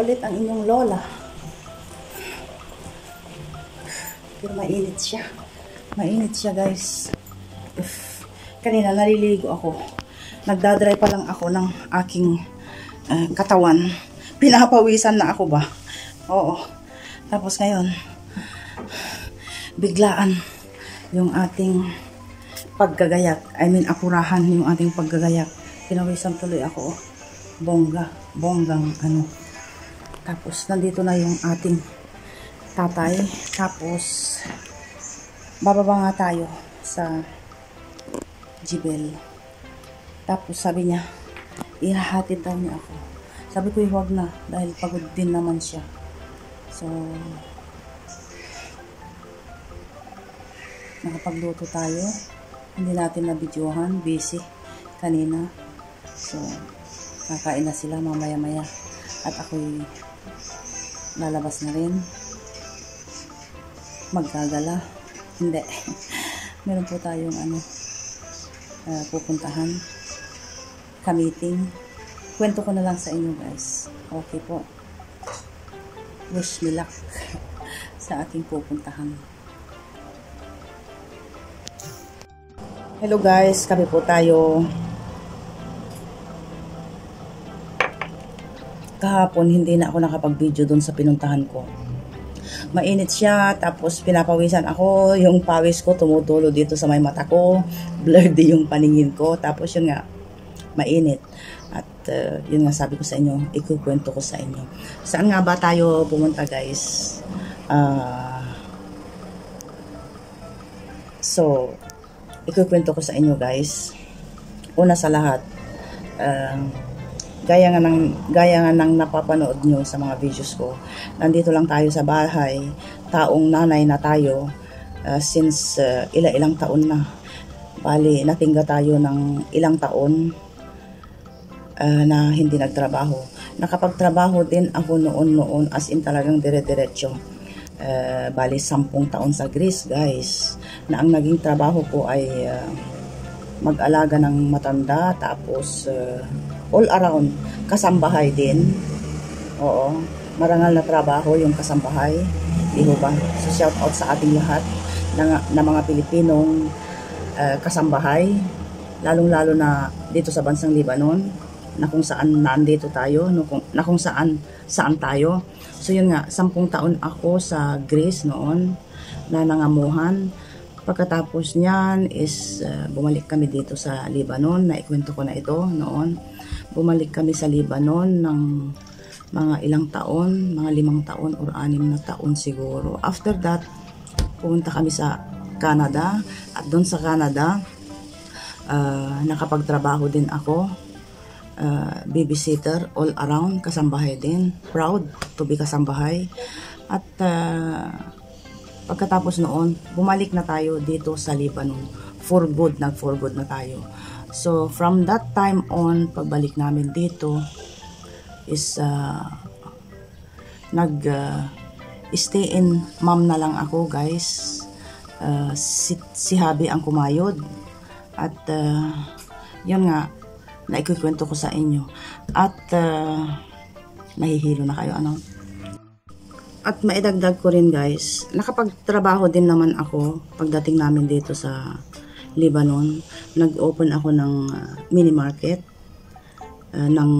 ulit ang inyong lola. Pero mainit siya. Mainit siya, guys. Kanina naliligo ako. Nagdadry pa lang ako ng aking katawan. Pinapawisan na ako ba? Oo. Tapos ngayon, biglaan yung ating paggagayak. I mean, apurahan yung ating paggagayak. Pinawisan tuloy ako. Bonggang ano. Tapos, nandito na yung ating tatay. Tapos, bababa nga tayo sa Jibel. Tapos, sabi niya, ihahatid daw niya ako. Sabi ko, huwag na. Dahil pagod din naman siya. So, nakapagluto tayo. Hindi natin na-videohan. Busy kanina. So, kakain na sila mamaya-maya. At ako'y lalabas na rin. Maggagala. Hindi. Meron po tayong pupuntahan. Ka-meeting. Kwento ko na lang sa inyo, guys. Okay po. Wish me luck sa aking pupuntahan. Hello guys, kami po tayo. Kahapon hindi na ako nakapag-video doon sa pinuntahan ko. Mainit siya, tapos pinapawisan ako, yung pawis ko tumutulo dito sa may mata ko, blurry yung paningin ko, tapos yun nga, mainit. At yun nga sabi ko sa inyo, ikukwento ko sa inyo. Saan nga ba tayo pumunta, guys? So, ikukwento ko sa inyo, guys. Una sa lahat, gaya nga ng napapanood nyo sa mga videos ko, nandito lang tayo sa bahay, taong nanay na tayo, since ilang taon na. Bali, natingga tayo ng ilang taon na hindi nagtrabaho. Nakapagtrabaho din ako noon, as in talagang dire-diretso. Bali, 10 taon sa Greece, guys, na ang naging trabaho ko ay mag-alaga ng matanda, tapos all around, kasambahay din. Oo, marangal na trabaho yung kasambahay. Di ba? So, shout out sa ating lahat na mga Pilipinong kasambahay, lalong-lalo na dito sa bansang Lebanon, na kung saan nandito tayo, na kung saan tayo. So, yun nga, 10 taon ako sa Greece noon, na nangamuhan. Pagkatapos niyan is bumalik kami dito sa Lebanon, naikwento ko na ito noon. Bumalik kami sa Lebanon ng mga ilang taon, mga 5 taon or 6 na taon siguro. After that, pumunta kami sa Canada, at doon sa Canada, nakapagtrabaho din ako, babysitter all around, kasambahay din. Proud to be kasambahay. At pagkatapos noon, bumalik na tayo dito sa Lebanon. For good na tayo. So, from that time on, pagbalik namin dito, is nag-stay in mom na lang ako, guys. Si Habi ang kumayod. At yun nga, naikukwento ko sa inyo. At nahihilo na kayo, ano? At maidagdag ko rin, guys, nakapagtrabaho din naman ako pagdating namin dito sa Lebanon. Nag-open ako ng mini market ng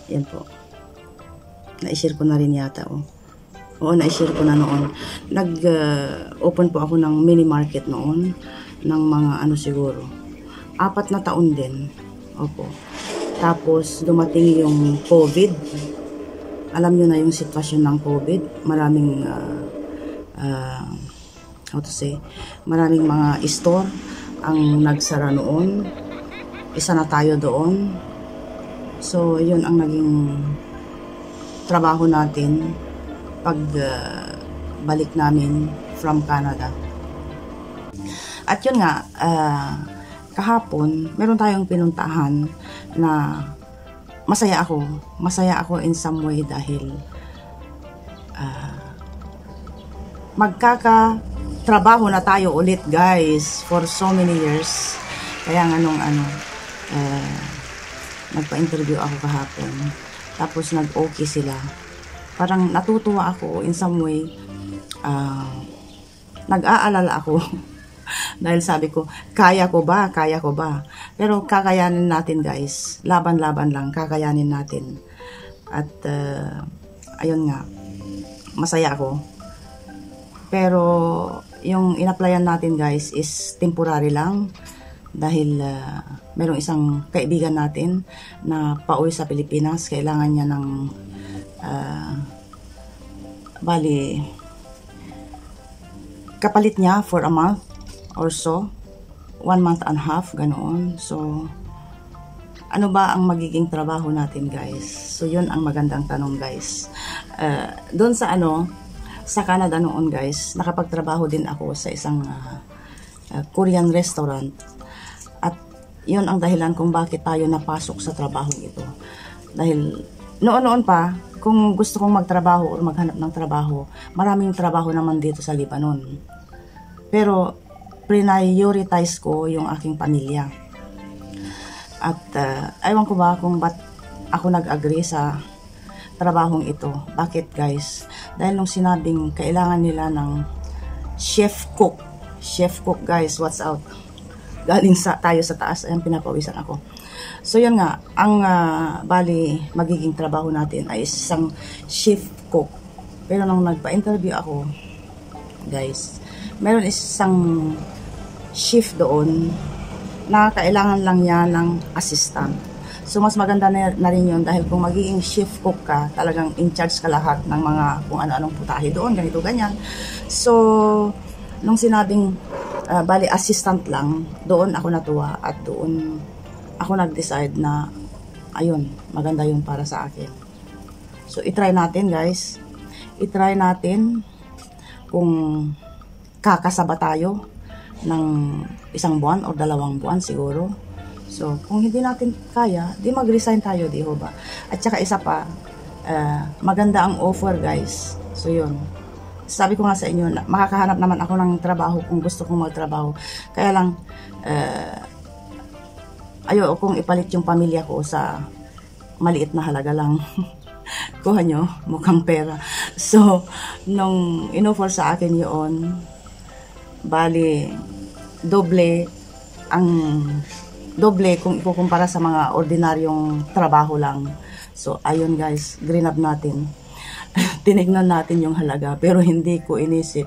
yan po. Na-share ko na rin yata, oh. Oo, na-share ko na noon. Nag-open po ako ng mini market noon ng mga siguro 4 na taon din. Opo. Tapos dumating yung COVID. Alam nyo na yung sitwasyon ng COVID. Maraming maraming mga store ang nagsara noon. Isa na tayo doon. So, yun ang naging trabaho natin pag balik namin from Canada. At yun nga, kahapon, meron tayong pinuntahan na masaya ako. Masaya ako in some way dahil magkakatrabaho na tayo ulit, guys, for so many years. Kaya nga nagpa-interview ako kahapon. Tapos nag-okay sila. Parang natutuwa ako in some way. Nag-aalala ako. Dahil sabi ko, kaya ko ba? Kaya ko ba? Pero kakayanin natin guys. Laban-laban lang, kakayanin natin. At ayun nga, masaya ako. Pero yung in-applyan natin guys is temporary lang. Dahil merong isang kaibigan natin na pauwi sa Pilipinas. Kailangan niya ng bali kapalit niya for a month or so. 1 month and a half, ganoon. So, ano ba ang magiging trabaho natin guys? So, yun ang magandang tanong guys. Doon sa sa Canada noon guys, nakapagtrabaho din ako sa isang Korean restaurant. At yun ang dahilan kung bakit tayo napasok sa trabaho ito. Dahil noon pa, kung gusto kong magtrabaho o maghanap ng trabaho, maraming trabaho naman dito sa Lebanon. Pero, prioritize ko yung aking pamilya. At aywan ko ba kung ba't ako nag-agree sa trabahong ito. Bakit guys? Dahil nung sinabing kailangan nila ng chef cook. Chef cook guys, what's out? Galing tayo sa taas, ayun, pinapawisan ako. So yun nga, ang bali magiging trabaho natin ay isang chef cook. Pero nung nagpa-interview ako, guys, meron isang chef doon na kailangan lang niya ng assistant. So mas maganda na rin yun dahil kung magiging chef cook ka, talagang in charge ka lahat ng mga kung ano-anong putahe doon, ganito, ganyan. So, nung sinabing bali assistant lang, doon ako natuwa at doon ako nag-decide na ayun, maganda yun para sa akin. So, itry natin guys. Itry natin kung kakasaba tayo ng 1 buwan o 2 buwan siguro. So, kung hindi natin kaya, di mag-resign tayo, di ho ba? At saka isa pa, maganda ang offer guys. So, yun. Sabi ko nga sa inyo, makakahanap naman ako ng trabaho kung gusto kong magtrabaho. Kaya lang, ayaw kong ipalit yung pamilya ko sa maliit na halaga lang. Kuha nyo, mukhang pera. So, nung in-offer sa akin yun, bali, doble kung ikukumpara sa mga ordinaryong trabaho lang. So, ayun guys, green up natin. Tinignan natin yung halaga, pero hindi ko inisip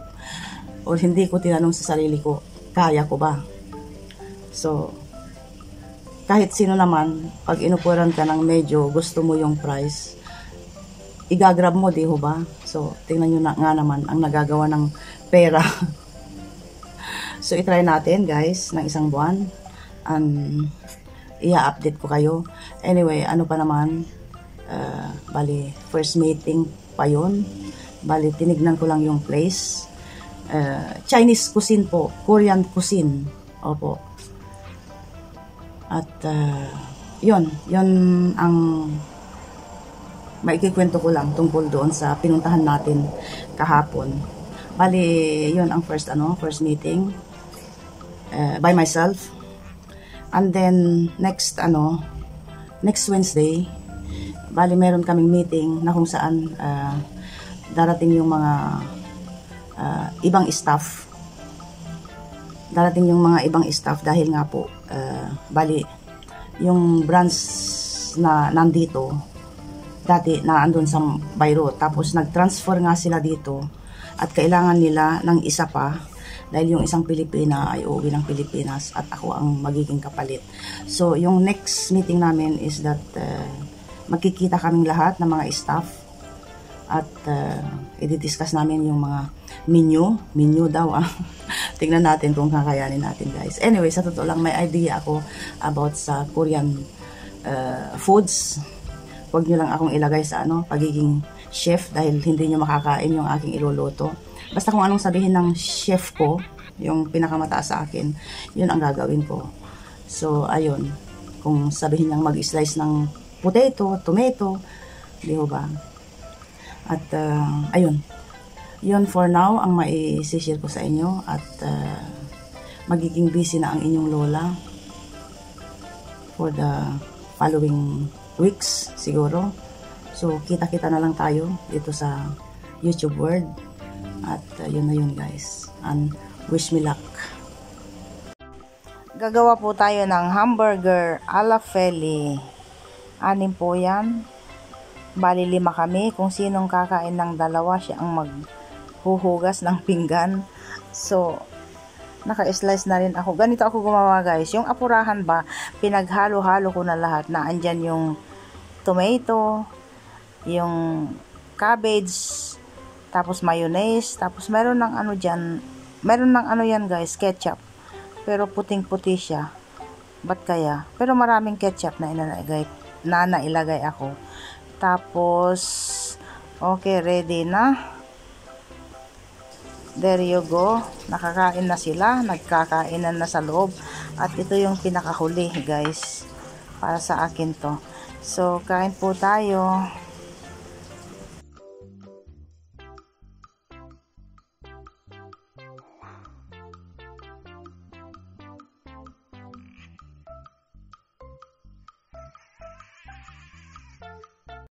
o hindi ko tinanong sa sarili ko, kaya ko ba? So, kahit sino naman, pag inupuran ka ng medyo gusto mo yung price, igagrab mo, di ho ba? So, tingnan nyo na nga naman ang nagagawa ng pera. So, itry natin guys ng 1 buwan. I-update ko kayo. Anyway, ano pa naman, bali, first meeting pa yun. Bali, tinignan ko lang yung place. Chinese cuisine po. Korean cuisine. Opo. At, yun ang maikikwento ko lang tungkol doon sa pinuntahan natin kahapon. Bali, yun ang first meeting. By myself. And then next Wednesday, bali meron kaming meeting na kung saan darating yung mga ibang staff. Darating yung mga ibang staff dahil nga po bali yung branch na nandito dati na andun sa Beirut, tapos nag-transfer nga sila dito at kailangan nila ng isa pa. Dahil yung isang Pilipina ay uuwi ng Pilipinas at ako ang magiging kapalit. So, yung next meeting namin is that magkikita kaming lahat ng mga staff at i-discuss namin yung mga menu daw. Tingnan natin kung kakayanin natin guys. Anyway, sa totoo lang may idea ako about sa Korean foods. Huwag nyo lang akong ilagay sa pagiging chef dahil hindi nyo makakain yung aking iluluto. Basta kung anong sabihin ng chef ko, yung pinakamataas sa akin, yun ang gagawin ko. So, ayun. Kung sabihin niyang mag-slice ng potato, tomato, di ho ba? At, ayun. Yun for now, ang mai-share ko sa inyo. At, magiging busy na ang inyong lola for the following weeks, siguro. So, kita-kita na lang tayo dito sa YouTube World. At yun na yun guys. And wish me luck. Gagawa po tayo ng hamburger ala Feli. 6 po yan. Bali 5 kami. Kung sinong kakain ng 2, siya ang maghuhugas ng pinggan. So, naka-slice na rin ako. Ganito ako gumawa guys. Yung apurahan ba, pinaghalo-halo ko na lahat. Na andyan yung tomato, yung cabbage, tapos mayonnaise, tapos meron ng ano dyan, meron ng ano yan guys, ketchup. Pero puting-puti siya. Ba't kaya? Pero maraming ketchup na nailagay ako. Tapos, okay, ready na. There you go. Nakakain na sila. Nagkakainan na sa loob. At ito yung pinakahuli guys. Para sa akin to. So, kain po tayo.